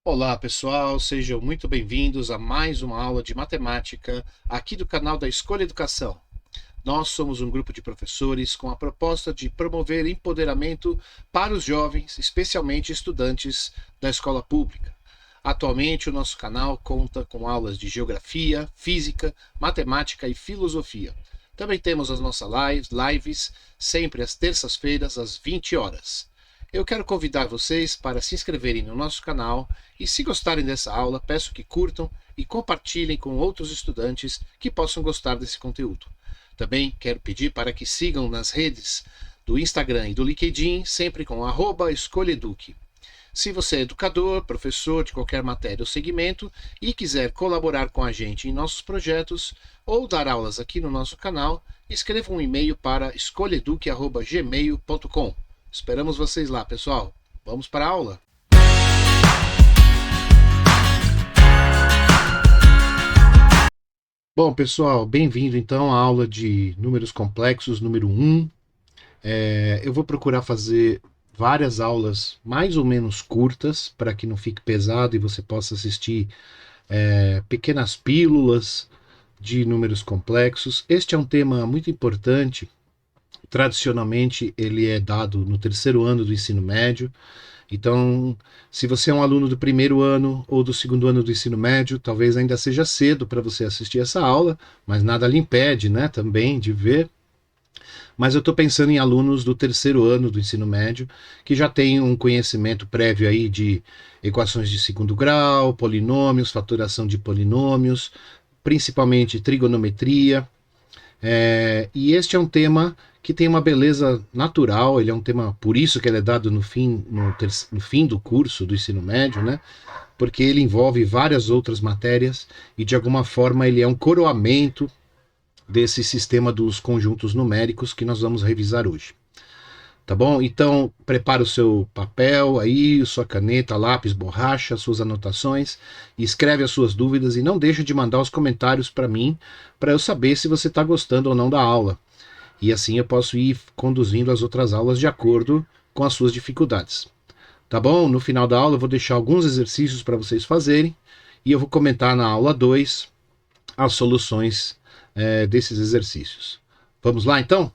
Olá, pessoal, sejam muito bem-vindos a mais uma aula de matemática aqui do canal da Escolha Educação. Nós somos um grupo de professores com a proposta de promover empoderamento para os jovens, especialmente estudantes da escola pública. Atualmente, o nosso canal conta com aulas de geografia, física, matemática e filosofia. Também temos as nossas lives sempre às terças-feiras, às 20 horas. Eu quero convidar vocês para se inscreverem no nosso canal e, se gostarem dessa aula, peço que curtam e compartilhem com outros estudantes que possam gostar desse conteúdo. Também quero pedir para que sigam nas redes do Instagram e do LinkedIn, sempre com @escolheduque. Se você é educador, professor de qualquer matéria ou segmento e quiser colaborar com a gente em nossos projetos ou dar aulas aqui no nosso canal, escreva um e-mail para escolheduque@gmail.com. Esperamos vocês lá, pessoal. Vamos para a aula? Bom, pessoal, bem-vindo então à aula de números complexos, número 1. Eu vou procurar fazer várias aulas mais ou menos curtas, para que não fique pesado e você possa assistir pequenas pílulas de números complexos. Este é um tema muito importante. Tradicionalmente, ele é dado no terceiro ano do ensino médio. Então, se você é um aluno do primeiro ano ou do segundo ano do ensino médio, talvez ainda seja cedo para você assistir essa aula, mas nada lhe impede, né, também de ver. Mas eu estou pensando em alunos do terceiro ano do ensino médio que já têm um conhecimento prévio aí de equações de segundo grau, polinômios, faturação de polinômios, principalmente trigonometria. E este é um tema que tem uma beleza natural, ele é um tema, por isso que ele é dado no fim do curso do ensino médio, né? Porque ele envolve várias outras matérias e de alguma forma ele é um coroamento desse sistema dos conjuntos numéricos que nós vamos revisar hoje. Tá bom? Então, prepara o seu papel aí, sua caneta, lápis, borracha, suas anotações, escreve as suas dúvidas e não deixe de mandar os comentários para mim, para eu saber se você está gostando ou não da aula. E assim eu posso ir conduzindo as outras aulas de acordo com as suas dificuldades. Tá bom? No final da aula eu vou deixar alguns exercícios para vocês fazerem e eu vou comentar na aula 2 as soluções desses exercícios. Vamos lá então?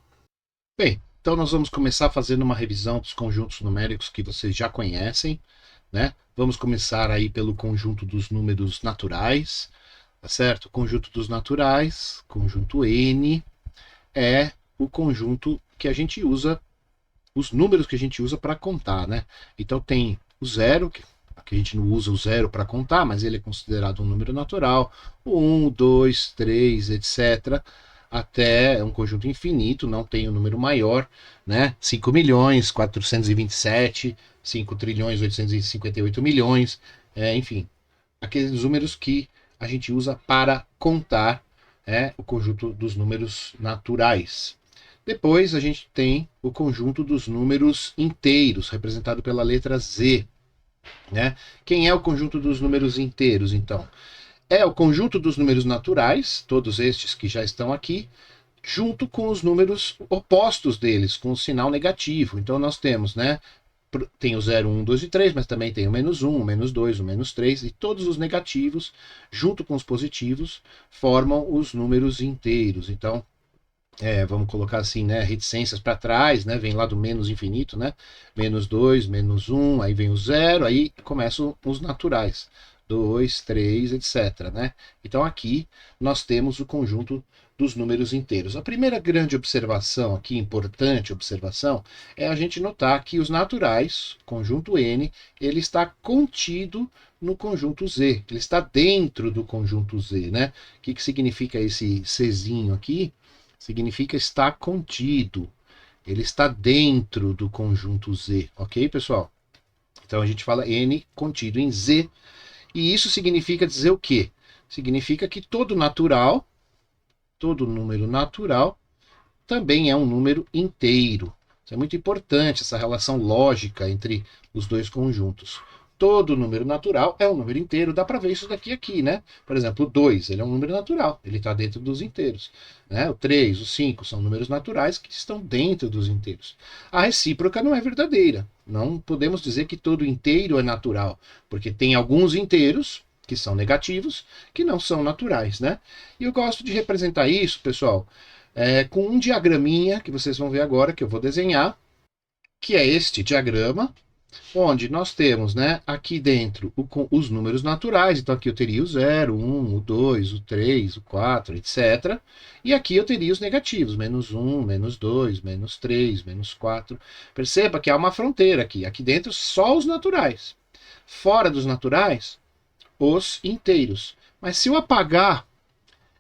Bem, então nós vamos começar fazendo uma revisão dos conjuntos numéricos que vocês já conhecem, né? Vamos começar aí pelo conjunto dos números naturais, tá certo? O conjunto dos naturais, conjunto N, é o conjunto que a gente usa, os números que a gente usa para contar, né? Então tem o zero, que a gente não usa o zero para contar, mas ele é considerado um número natural, o 1, 2, 3, etc., até um conjunto infinito, não tem um número maior, né? 5 milhões, 427, 5 trilhões, 858 milhões, enfim, aqueles números que a gente usa para contar o conjunto dos números naturais. Depois a gente tem o conjunto dos números inteiros, representado pela letra Z. Né? Quem é o conjunto dos números inteiros, então? É o conjunto dos números naturais, todos estes que já estão aqui, junto com os números opostos deles, com o sinal negativo. Então nós temos, né? Tem o 0, 1, 2 e 3, mas também tem o menos 1, o menos 2, o menos 3, e todos os negativos, junto com os positivos, formam os números inteiros. Então, vamos colocar assim, né, reticências para trás, né, vem lá do menos infinito, né, menos 2, menos 1, aí vem o 0, aí começam os naturais, 2, 3, etc, né. Então aqui nós temos o conjunto dos números inteiros. A primeira grande observação aqui, importante observação, é a gente notar que os naturais, conjunto N, ele está contido no conjunto Z, ele está dentro do conjunto Z, né. O que significa esse Czinho aqui? Significa estar contido. Ele está dentro do conjunto Z, ok, pessoal? Então a gente fala N contido em Z. E isso significa dizer o quê? Significa que todo natural, todo número natural, também é um número inteiro. Isso é muito importante, essa relação lógica entre os dois conjuntos. todo número natural é um número inteiro. Dá para ver isso daqui aqui, né? Por exemplo, o 2, ele é um número natural, ele está dentro dos inteiros. Né? O 3, o 5 são números naturais que estão dentro dos inteiros. A recíproca não é verdadeira. Não podemos dizer que todo inteiro é natural, porque tem alguns inteiros que são negativos, que não são naturais, né? E eu gosto de representar isso, pessoal, com um diagraminha que vocês vão ver agora, que eu vou desenhar, que é este diagrama, onde nós temos, né, aqui dentro os números naturais. Então aqui eu teria o 0, 1, o 2, o 3, o 4, etc. E aqui eu teria os negativos, menos 1, menos 2, menos 3, menos 4. Perceba que há uma fronteira aqui. Aqui dentro só os naturais. Fora dos naturais, os inteiros. Mas se eu apagar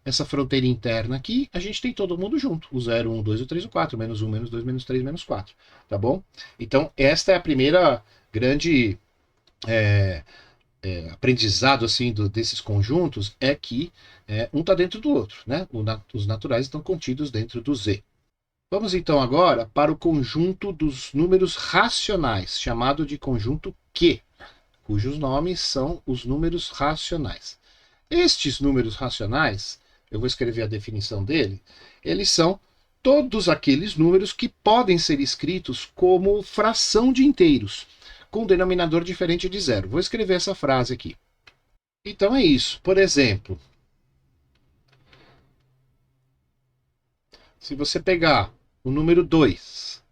essa fronteira interna aqui, a gente tem todo mundo junto. O 0, 1, 2, o 3, o 4. Menos 1, menos 2, menos 3, menos 4. Tá bom? Então, esta é a primeira grande aprendizado assim desses conjuntos, é que um está dentro do outro. Né? Os naturais estão contidos dentro do Z. Vamos então agora para o conjunto dos números racionais, chamado de conjunto Q, cujos nomes são os números racionais. Estes números racionais, eu vou escrever a definição dele, eles são todos aqueles números que podem ser escritos como fração de inteiros, com denominador diferente de zero. Vou escrever essa frase aqui. Então é isso. Por exemplo, se você pegar o número 2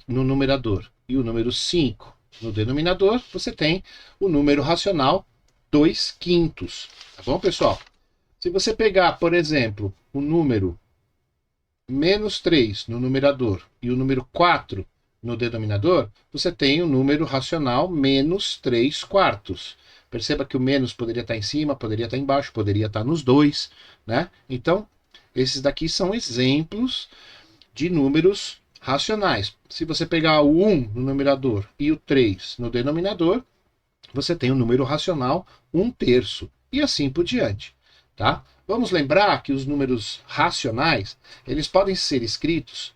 no numerador e o número 5 no denominador, você tem o número racional 2/5. Tá bom, pessoal? Se você pegar, por exemplo, o número menos 3 no numerador e o número 4 no denominador, você tem o número racional menos 3/4. Perceba que o menos poderia estar em cima, poderia estar embaixo, poderia estar nos dois, né? Então, esses daqui são exemplos de números racionais. Se você pegar o 1 no numerador e o 3 no denominador, você tem o número racional 1/3 e assim por diante, tá? Vamos lembrar que os números racionais, eles podem ser escritos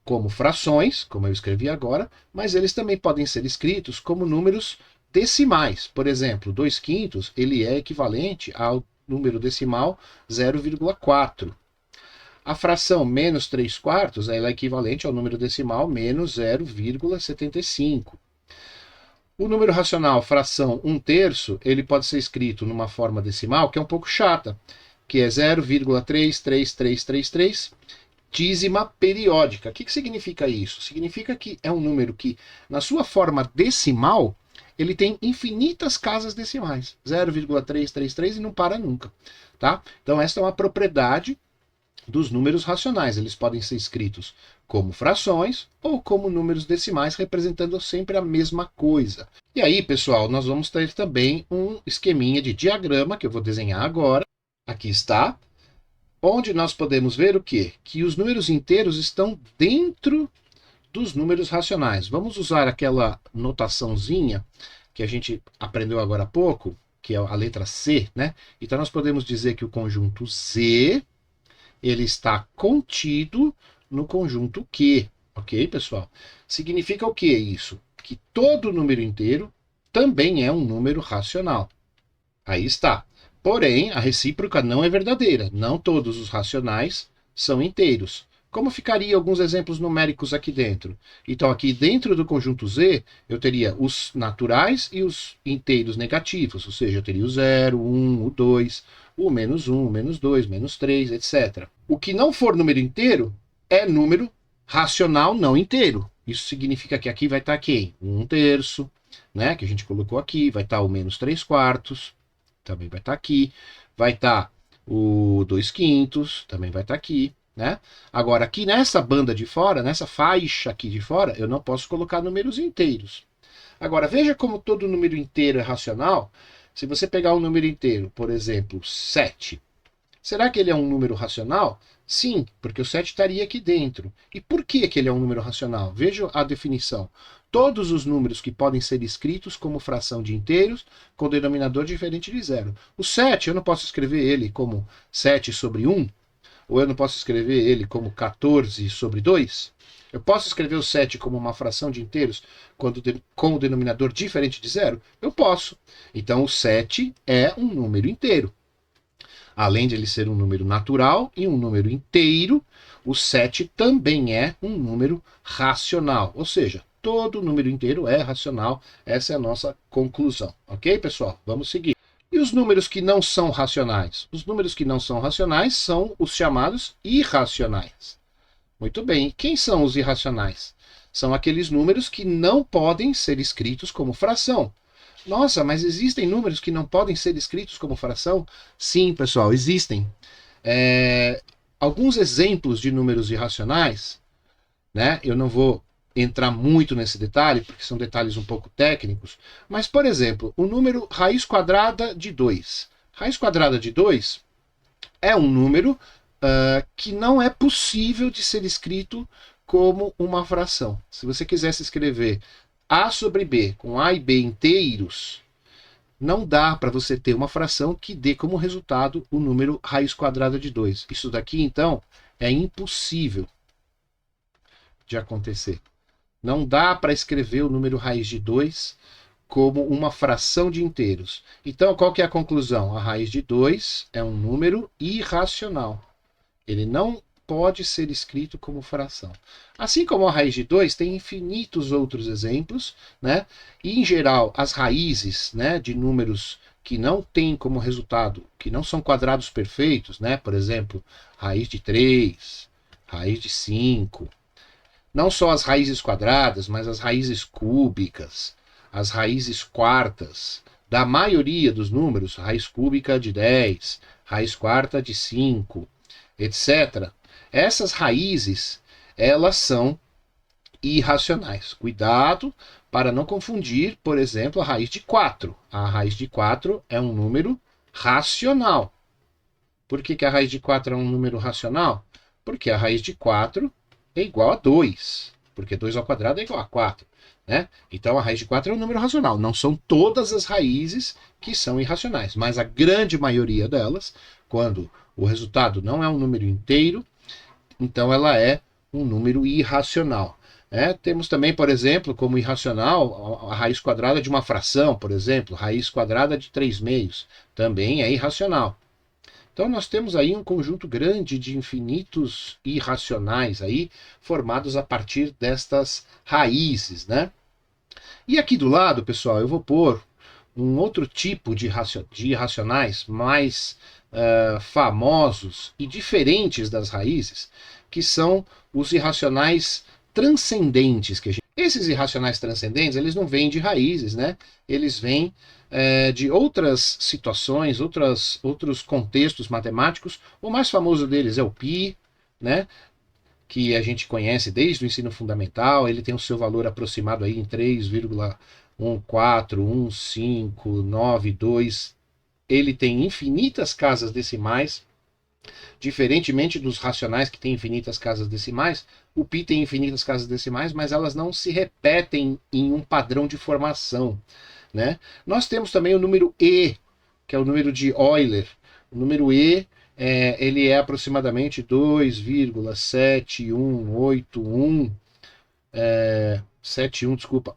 como frações, como eu escrevi agora, mas eles também podem ser escritos como números decimais. Por exemplo, 2/5 ele é equivalente ao número decimal 0,4. A fração menos 3/4 ela é equivalente ao número decimal menos 0,75. O número racional fração 1/3, ele pode ser escrito numa forma decimal que é um pouco chata, que é 0,33333, dízima periódica. O que significa isso? Significa que é um número que, na sua forma decimal, ele tem infinitas casas decimais. 0,333 e não para nunca. Tá? Então esta é uma propriedade dos números racionais. Eles podem ser escritos como frações ou como números decimais, representando sempre a mesma coisa. E aí, pessoal, nós vamos ter também um esqueminha de diagrama, que eu vou desenhar agora. Aqui está. Onde nós podemos ver o quê? Que os números inteiros estão dentro dos números racionais. Vamos usar aquela notaçãozinha que a gente aprendeu agora há pouco, que é a letra C, né? Então nós podemos dizer que o conjunto Z, ele está contido no conjunto Q, ok, pessoal? Significa o que isso? Que todo número inteiro também é um número racional. Aí está. Porém, a recíproca não é verdadeira. Não todos os racionais são inteiros. Como ficaria alguns exemplos numéricos aqui dentro? Então, aqui dentro do conjunto Z, eu teria os naturais e os inteiros negativos, ou seja, eu teria o 0, o 1, o 2, o menos 1, menos 2, menos 3, etc. O que não for número inteiro é número racional não inteiro. Isso significa que aqui vai estar quem? 1/3, né, que a gente colocou aqui, vai estar o menos 3/4, também vai estar aqui, vai estar o 2/5, também vai estar aqui, né? Agora, aqui nessa banda de fora, nessa faixa aqui de fora, eu não posso colocar números inteiros. Agora, veja como todo número inteiro é racional. Se você pegar um número inteiro, por exemplo, 7, será que ele é um número racional? Sim, porque o 7 estaria aqui dentro. E por que ele é um número racional? Veja a definição. Todos os números que podem ser escritos como fração de inteiros com denominador diferente de zero. O 7, eu não posso escrever ele como 7/1, ou eu não posso escrever ele como 14/2. Eu posso escrever o 7 como uma fração de inteiros com o denominador diferente de zero? Eu posso. Então o 7 é um número inteiro. Além de ele ser um número natural e um número inteiro, o 7 também é um número racional. Ou seja, todo número inteiro é racional. Essa é a nossa conclusão. Ok, pessoal? Vamos seguir. E os números que não são racionais? Os números que não são racionais são os chamados irracionais. Muito bem. E quem são os irracionais? São aqueles números que não podem ser escritos como fração. Nossa, mas existem números que não podem ser escritos como fração? Sim, pessoal, existem. Alguns exemplos de números irracionais, né? Eu não vou entrar muito nesse detalhe, porque são detalhes um pouco técnicos, mas, por exemplo, o número raiz quadrada de 2. Raiz quadrada de 2 é um número que não é possível de ser escrito como uma fração. Se você quisesse escrever a sobre b com a e b inteiros, não dá para você ter uma fração que dê como resultado o número raiz quadrada de 2. Isso daqui, então, é impossível de acontecer. Não dá para escrever o número raiz de 2 como uma fração de inteiros. Então, qual que é a conclusão? A raiz de 2 é um número irracional. Ele não pode ser escrito como fração. Assim como a raiz de 2, tem infinitos outros exemplos, né? E, em geral, as raízes, né, de números que não têm como resultado, que não são quadrados perfeitos, né? Por exemplo, raiz de 3, raiz de 5. Não só as raízes quadradas, mas as raízes cúbicas, as raízes quartas, da maioria dos números, raiz cúbica de 10, raiz quarta de 5, etc. Essas raízes, elas são irracionais. Cuidado para não confundir, por exemplo, a raiz de 4. A raiz de 4 é um número racional. Por que a raiz de 4 é um número racional? Porque a raiz de 4 é igual a 2. Porque 2 ao quadrado é igual a 4. Né? Então a raiz de 4 é um número racional. Não são todas as raízes que são irracionais, mas a grande maioria delas, quando o resultado não é um número inteiro, então ela é um número irracional. Temos também, por exemplo, como irracional, a raiz quadrada de uma fração, por exemplo, raiz quadrada de 3/2, também é irracional. Então nós temos aí um conjunto grande de infinitos irracionais aí, formados a partir destas raízes, né? E aqui do lado, pessoal, eu vou pôr um outro tipo de irracionais mais famosos e diferentes das raízes, que são os irracionais transcendentes. Esses irracionais transcendentes, eles não vêm de raízes, né? Eles vêm de outras situações, outros contextos matemáticos. O mais famoso deles é o π, né? Que a gente conhece desde o ensino fundamental. Ele tem o seu valor aproximado aí em 3,1415992. Ele tem infinitas casas decimais. Diferentemente dos racionais que têm infinitas casas decimais, o π tem infinitas casas decimais, mas elas não se repetem em um padrão de formação. Né? Nós temos também o número e, que é o número de Euler. O número e ele é aproximadamente 2,7181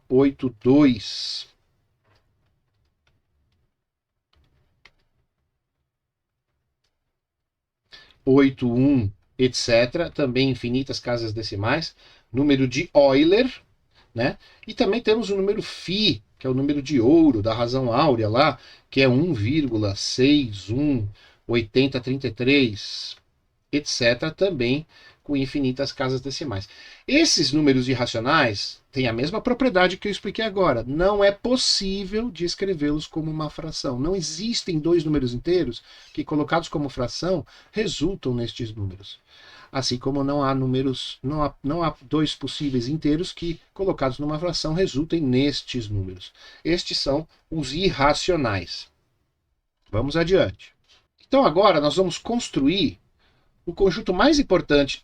82 81, etc. Também infinitas casas decimais. Número de Euler, né? E também temos o número φ, que é o número de ouro, da razão áurea lá, que é 1,618033, etc. Também com infinitas casas decimais. Esses números irracionais têm a mesma propriedade que eu expliquei agora. Não é possível de escrevê-los como uma fração. Não existem dois números inteiros que, colocados como fração, resultam nestes números. Assim como não há dois possíveis inteiros que, colocados numa fração, resultem nestes números. Estes são os irracionais. Vamos adiante. Então agora nós vamos construir o conjunto mais importante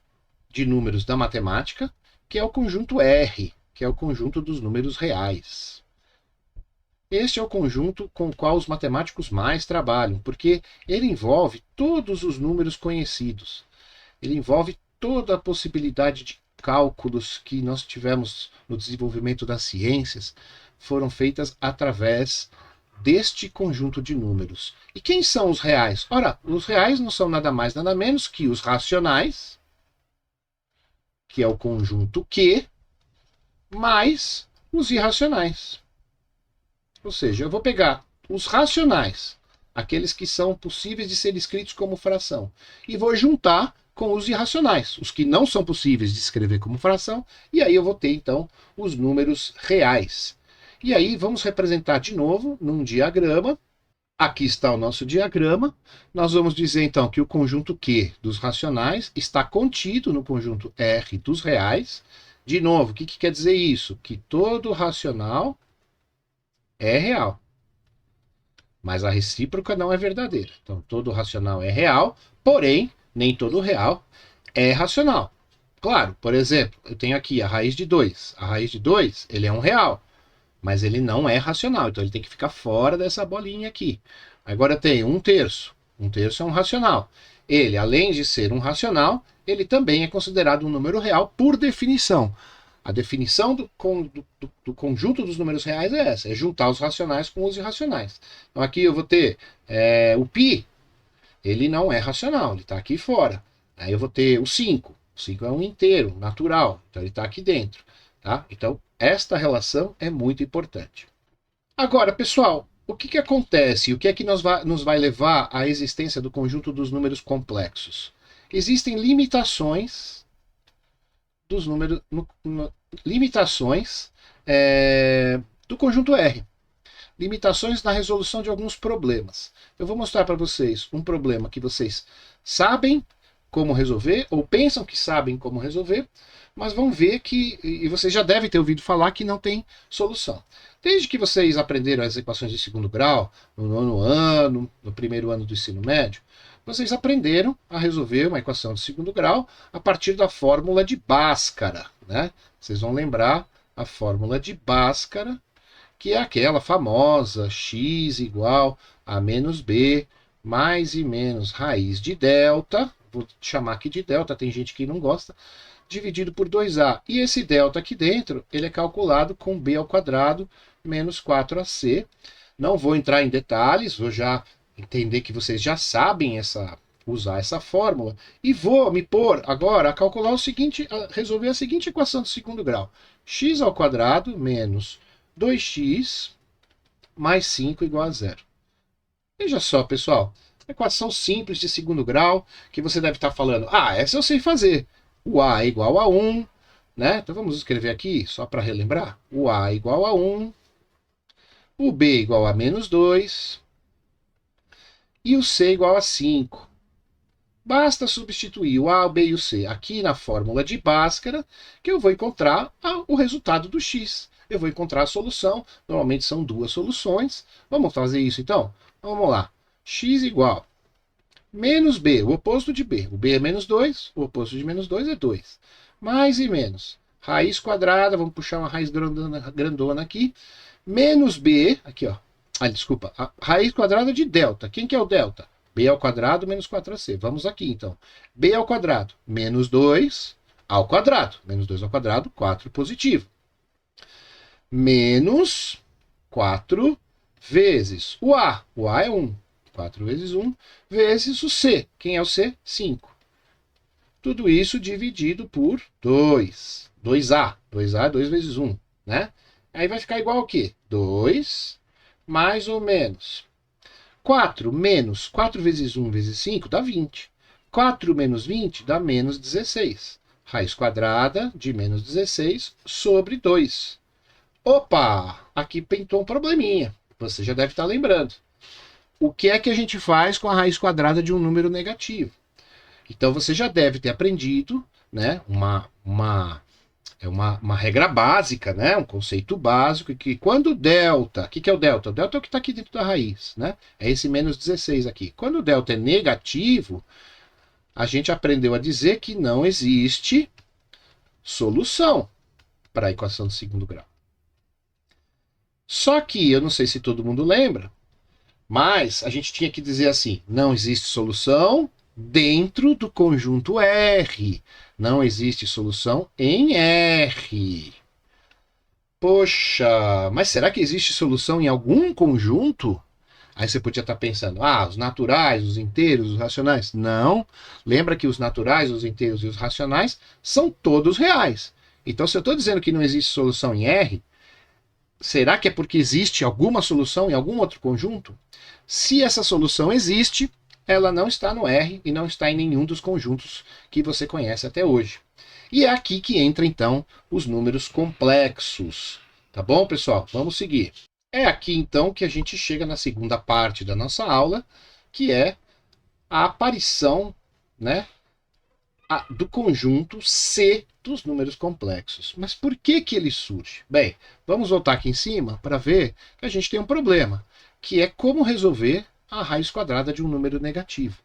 de números da matemática, que é o conjunto R, que é o conjunto dos números reais. Este é o conjunto com o qual os matemáticos mais trabalham, porque ele envolve todos os números conhecidos. Ele envolve toda a possibilidade de cálculos que nós tivemos no desenvolvimento das ciências foram feitas através deste conjunto de números. E quem são os reais? Ora, os reais não são nada mais, nada menos que os racionais, que é o conjunto Q, mais os irracionais. Ou seja, eu vou pegar os racionais, aqueles que são possíveis de ser escritos como fração, e vou juntar com os irracionais, os que não são possíveis de escrever como fração, e aí eu vou ter, então, os números reais. E aí vamos representar de novo num diagrama. Aqui está o nosso diagrama. Nós vamos dizer, então, que o conjunto Q dos racionais está contido no conjunto R dos reais. De novo, o que quer dizer isso? Que todo racional é real, mas a recíproca não é verdadeira. Então, todo racional é real, porém, nem todo real é racional. Claro, por exemplo, eu tenho aqui a raiz de 2. A raiz de 2, ele é um real, mas ele não é racional, então ele tem que ficar fora dessa bolinha aqui. Agora tem 1/3. 1/3 é um racional. Ele, além de ser um racional, ele também é considerado um número real por definição. A definição do conjunto dos números reais é essa, é juntar os racionais com os irracionais. Então aqui eu vou ter o π, ele não é racional, ele está aqui fora. Aí eu vou ter o 5. O 5 é um inteiro, natural, então ele está aqui dentro. Tá? Então, esta relação é muito importante. Agora, pessoal, o que acontece? O que é que nos vai levar à existência do conjunto dos números complexos? Existem limitações dos números, limitações do conjunto R. Limitações na resolução de alguns problemas. Eu vou mostrar para vocês um problema que vocês sabem como resolver, ou pensam que sabem como resolver, mas vão ver que, e vocês já devem ter ouvido falar, que não tem solução. Desde que vocês aprenderam as equações de segundo grau, no 9º ano, no 1º ano do ensino médio, vocês aprenderam a resolver uma equação de segundo grau a partir da fórmula de Bhaskara, né? Vocês vão lembrar a fórmula de Bhaskara, que é aquela famosa x igual a menos b mais e menos raiz de delta, vou chamar aqui de delta, tem gente que não gosta, dividido por 2a. E esse delta aqui dentro, ele é calculado com b ao quadrado menos 4ac. Não vou entrar em detalhes, vou já entender que vocês já sabem usar essa fórmula. E vou me pôr agora a calcular o seguinte, a resolver a seguinte equação de segundo grau. X ao quadrado menos 2x mais 5 igual a 0. Veja só, pessoal. Equação simples de segundo grau, que você deve estar falando, essa eu sei fazer. O A é igual a 1, né? Então vamos escrever aqui, só para relembrar. O A é igual a 1, o B é igual a menos 2, e o C é igual a 5. Basta substituir o A, o B e o C aqui na fórmula de Bhaskara, que eu vou encontrar o resultado do x. Eu vou encontrar a solução, normalmente são duas soluções. Vamos fazer isso então? Vamos lá. X igual menos b, o oposto de b. O b é menos 2, o oposto de menos 2 é 2. Mais e menos. Raiz quadrada, vamos puxar uma raiz grandona aqui. Menos b, aqui ó. Desculpa, a raiz quadrada de delta. Quem que é o delta? B ao quadrado menos 4ac. Vamos aqui então. B ao quadrado menos 2 ao quadrado. Menos 2 ao quadrado, 4 positivo. Menos 4 vezes o A. O A é 1. 4 vezes 1, vezes o C. Quem é o C? 5. Tudo isso dividido por 2. 2A. 2A é 2 vezes 1, né? Aí vai ficar igual ao quê? 2 mais ou menos 4 menos 4 vezes 1 vezes 5 dá 20. 4 menos 20 dá menos 16. Raiz quadrada de menos 16 sobre 2. Opa! Aqui pintou um probleminha. Você já deve estar lembrando. O que é que a gente faz com a raiz quadrada de um número negativo? Então você já deve ter aprendido, né, uma regra básica, né, um conceito básico, que quando o delta, o que é o delta? O delta é o que está aqui dentro da raiz, né? É esse menos 16 aqui. Quando o delta é negativo, a gente aprendeu a dizer que não existe solução para a equação de segundo grau. Só que, eu não sei se todo mundo lembra, mas a gente tinha que dizer assim, não existe solução dentro do conjunto R. Não existe solução em R. Poxa, mas será que existe solução em algum conjunto? Aí você podia estar pensando, os naturais, os inteiros, os racionais. Não. Lembra que os naturais, os inteiros e os racionais são todos reais. Então, se eu estou dizendo que não existe solução em R, será que é porque existe alguma solução em algum outro conjunto? Se essa solução existe, ela não está no R e não está em nenhum dos conjuntos que você conhece até hoje. E é aqui que entra, então, os números complexos. Tá bom, pessoal? Vamos seguir. É aqui, então, que a gente chega na segunda parte da nossa aula, que é a aparição, né, do conjunto C dos números complexos. Mas por que ele surge? Bem, vamos voltar aqui em cima para ver que a gente tem um problema, que é como resolver a raiz quadrada de um número negativo.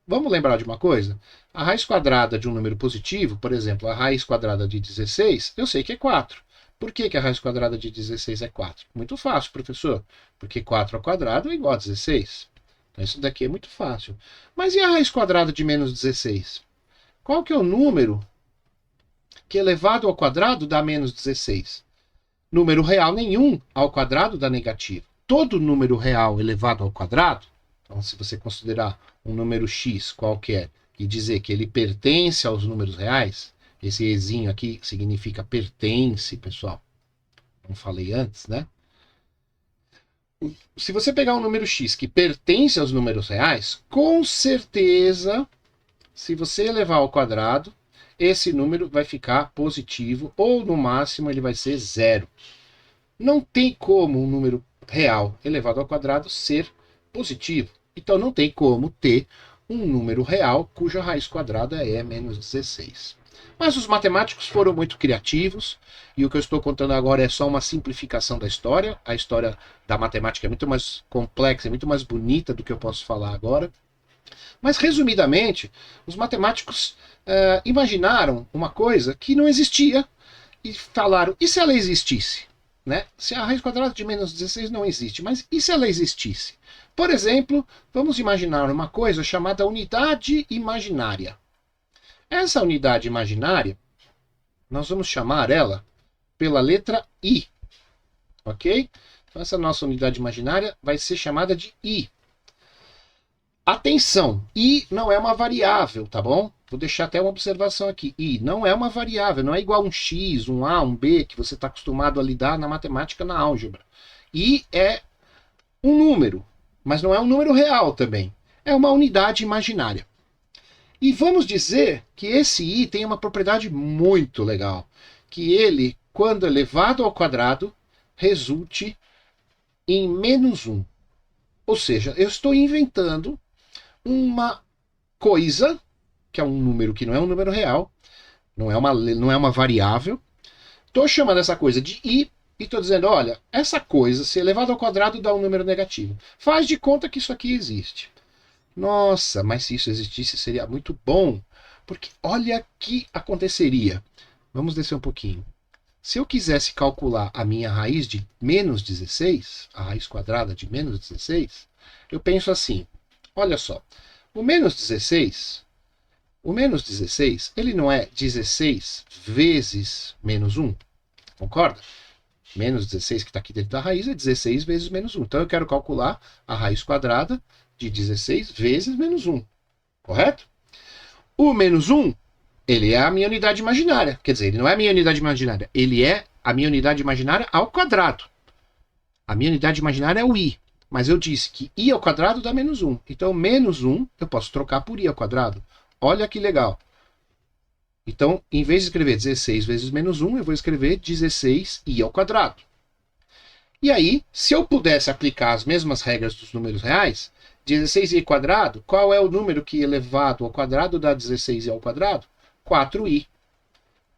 Vamos lembrar de uma coisa? A raiz quadrada de um número positivo, por exemplo, a raiz quadrada de 16, eu sei que é 4. Por que a raiz quadrada de 16 é 4? Muito fácil, professor. Porque 4 ao quadrado é igual a 16. Então isso daqui é muito fácil. Mas e a raiz quadrada de menos 16? Qual que é o número que elevado ao quadrado dá menos 16? Número real nenhum ao quadrado dá negativo. Todo número real elevado ao quadrado, então se você considerar um número x qualquer e dizer que ele pertence aos números reais, esse ezinho aqui significa pertence, pessoal. Não falei antes, né? Se você pegar um número x que pertence aos números reais, com certeza, se você elevar ao quadrado, esse número vai ficar positivo, ou no máximo ele vai ser zero. Não tem como um número real elevado ao quadrado ser positivo. Então não tem como ter um número real cuja raiz quadrada é menos 16. Mas os matemáticos foram muito criativos, e o que eu estou contando agora é só uma simplificação da história. A história da matemática é muito mais complexa, é muito mais bonita do que eu posso falar agora. Mas, resumidamente, os matemáticos imaginaram uma coisa que não existia e falaram, e se ela existisse? Né? Se a raiz quadrada de menos 16 não existe, mas e se ela existisse? Por exemplo, vamos imaginar uma coisa chamada unidade imaginária. Essa unidade imaginária, nós vamos chamar ela pela letra I, ok? Então essa nossa unidade imaginária vai ser chamada de I. Atenção, I não é uma variável, tá bom? Vou deixar até uma observação aqui. I não é uma variável, não é igual um X, um A, um B, que você está acostumado a lidar na matemática, na álgebra. I é um número, mas não é um número real também. É uma unidade imaginária. E vamos dizer que esse I tem uma propriedade muito legal, que ele, quando elevado ao quadrado, resulte em menos 1. Ou seja, eu estou inventando uma coisa, que é um número que não é um número real, não é uma variável. Estou chamando essa coisa de I e estou dizendo, olha, essa coisa, se elevado ao quadrado, dá um número negativo. Faz de conta que isso aqui existe. Nossa, mas se isso existisse seria muito bom, porque olha o que aconteceria. Vamos descer um pouquinho. Se eu quisesse calcular a minha raiz de menos 16, a raiz quadrada de menos 16, eu penso assim, olha só, o menos 16, ele não é 16 vezes menos 1, concorda? Menos 16 que está aqui dentro da raiz é 16 vezes menos 1. Então eu quero calcular a raiz quadrada de 16 vezes menos 1, correto? O menos 1, ele é a minha unidade imaginária. Quer dizer, ele não é a minha unidade imaginária, ele é a minha unidade imaginária ao quadrado. A minha unidade imaginária é o I. Mas eu disse que I ao quadrado dá menos 1. Então, menos 1 eu posso trocar por I ao quadrado. Olha que legal. Então, em vez de escrever 16 vezes menos 1, eu vou escrever 16I ao quadrado. E aí, se eu pudesse aplicar as mesmas regras dos números reais, 16i quadrado, qual é o número que elevado ao quadrado dá 16i ao quadrado? 4i.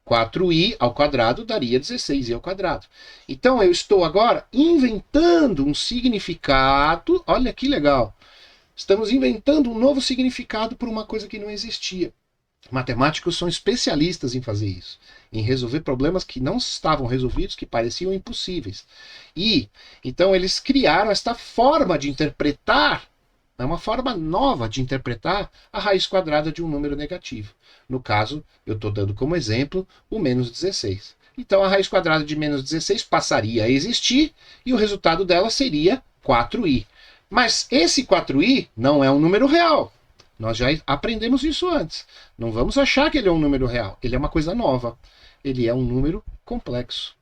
4i ao quadrado daria 16i ao quadrado. Então eu estou agora inventando um significado, olha que legal. Estamos inventando um novo significado para uma coisa que não existia. Matemáticos são especialistas em fazer isso, em resolver problemas que não estavam resolvidos, que pareciam impossíveis. E então eles criaram esta forma de interpretar É uma forma nova de interpretar a raiz quadrada de um número negativo. No caso, eu estou dando como exemplo o menos 16. Então, a raiz quadrada de menos 16 passaria a existir e o resultado dela seria 4i. Mas esse 4i não é um número real. Nós já aprendemos isso antes. Não vamos achar que ele é um número real. Ele é uma coisa nova. Ele é um número complexo.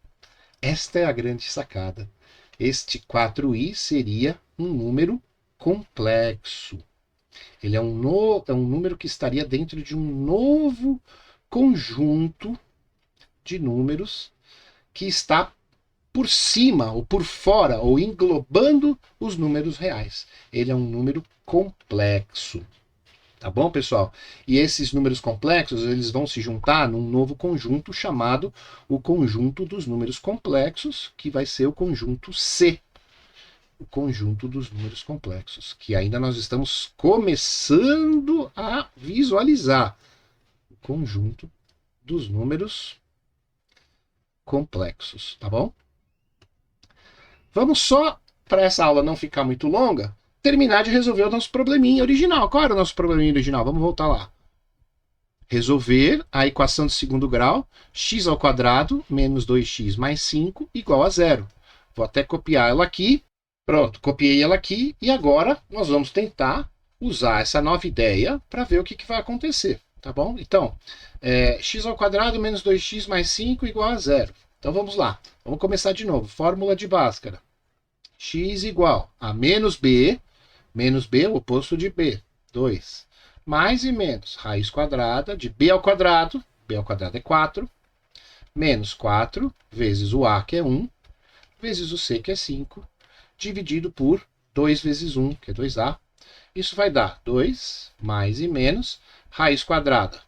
Esta é a grande sacada. Este 4i seria um número complexo. Ele é um número que estaria dentro de um novo conjunto de números que está por cima, ou por fora, ou englobando os números reais. Ele é um número complexo. Tá bom, pessoal? E esses números complexos, eles vão se juntar num novo conjunto chamado o conjunto dos números complexos, que vai ser o conjunto C. O conjunto dos números complexos, que ainda nós estamos começando a visualizar. O conjunto dos números complexos, tá bom? Vamos só, para essa aula não ficar muito longa, terminar de resolver o nosso probleminha original. Qual era o nosso probleminha original? Vamos voltar lá. Resolver a equação de segundo grau, x ao quadrado menos 2x mais 5 igual a 0. Vou até copiar ela aqui. Pronto, copiei ela aqui e agora nós vamos tentar usar essa nova ideia para ver o que vai acontecer, tá bom? Então, x ao quadrado menos 2x mais 5 igual a 0. Então vamos lá, vamos começar de novo. Fórmula de Bhaskara. X igual a menos b, o oposto de b, 2. Mais e menos, raiz quadrada de b ao quadrado é 4, menos 4, vezes o a, que é 1, vezes o c, que é 5, dividido por 2 vezes 1, que é 2a. Isso vai dar 2 mais e menos, raiz quadrada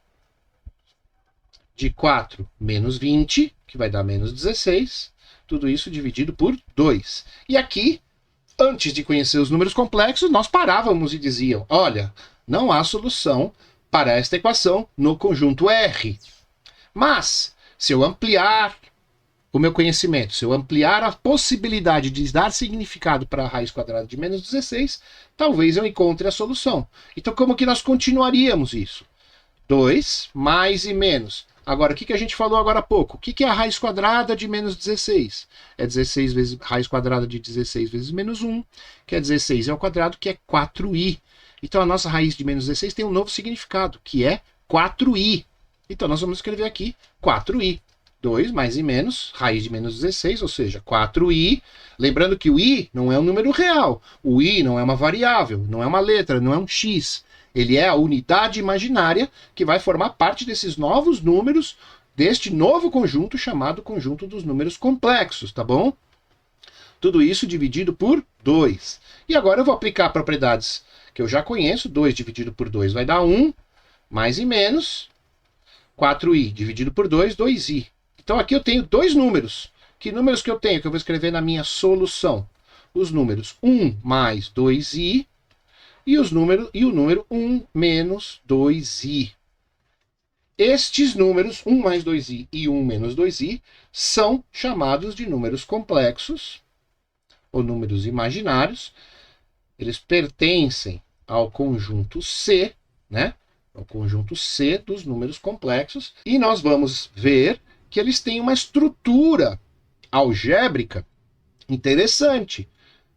de 4 menos 20, que vai dar menos 16, tudo isso dividido por 2. E aqui, antes de conhecer os números complexos, nós parávamos e diziam, olha, não há solução para esta equação no conjunto R. Mas, se eu ampliar o meu conhecimento, se eu ampliar a possibilidade de dar significado para a raiz quadrada de menos 16, talvez eu encontre a solução. Então, como que nós continuaríamos isso? 2 mais e menos. Agora, o que a gente falou agora há pouco? O que é a raiz quadrada de menos 16? É 16 vezes raiz quadrada de 16 vezes menos 1, que é 16 ao quadrado, que é 4i. Então, a nossa raiz de menos 16 tem um novo significado, que é 4i. Então, nós vamos escrever aqui 4i. 2 mais e menos, raiz de menos 16, ou seja, 4i. Lembrando que o i não é um número real. O i não é uma variável, não é uma letra, não é um x. Ele é a unidade imaginária que vai formar parte desses novos números, deste novo conjunto chamado conjunto dos números complexos, tá bom? Tudo isso dividido por 2. E agora eu vou aplicar propriedades que eu já conheço. 2 dividido por 2 vai dar 1, mais e menos, 4i dividido por 2, 2i. Então aqui eu tenho dois números. Que números que eu tenho? Que eu vou escrever na minha solução. Os números 1 mais 2i e o número 1 menos 2i. Estes números, 1 mais 2i e 1 menos 2i, são chamados de números complexos, ou números imaginários. Eles pertencem ao conjunto C, né? Ao conjunto C dos números complexos. E nós vamos ver que eles têm uma estrutura algébrica interessante.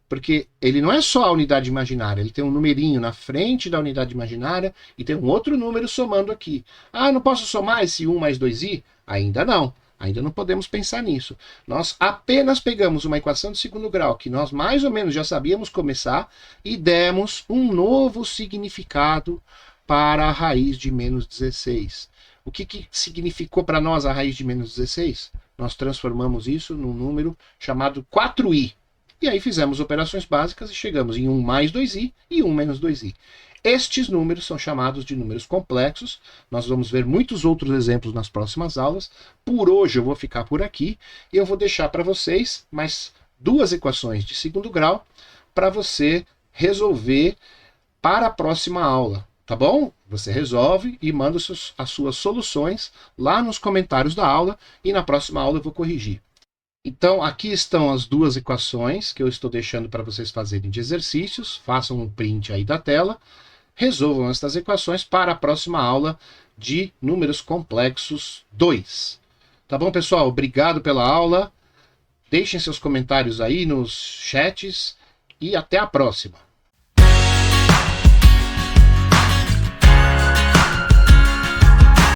Porque ele não é só a unidade imaginária, ele tem um numerinho na frente da unidade imaginária e tem um outro número somando aqui. Ah, não posso somar esse 1 mais 2i? Ainda não. Ainda não podemos pensar nisso. Nós apenas pegamos uma equação de segundo grau que nós mais ou menos já sabíamos começar e demos um novo significado para a raiz de menos 16. O que significou para nós a raiz de menos 16? Nós transformamos isso num número chamado 4i. E aí fizemos operações básicas e chegamos em 1 mais 2i e 1 menos 2i. Estes números são chamados de números complexos. Nós vamos ver muitos outros exemplos nas próximas aulas. Por hoje eu vou ficar por aqui e eu vou deixar para vocês mais duas equações de segundo grau para você resolver para a próxima aula. Tá bom? Você resolve e manda as suas soluções lá nos comentários da aula e na próxima aula eu vou corrigir. Então, aqui estão as duas equações que eu estou deixando para vocês fazerem de exercícios. Façam um print aí da tela. Resolvam estas equações para a próxima aula de números complexos 2. Tá bom, pessoal? Obrigado pela aula. Deixem seus comentários aí nos chats e até a próxima.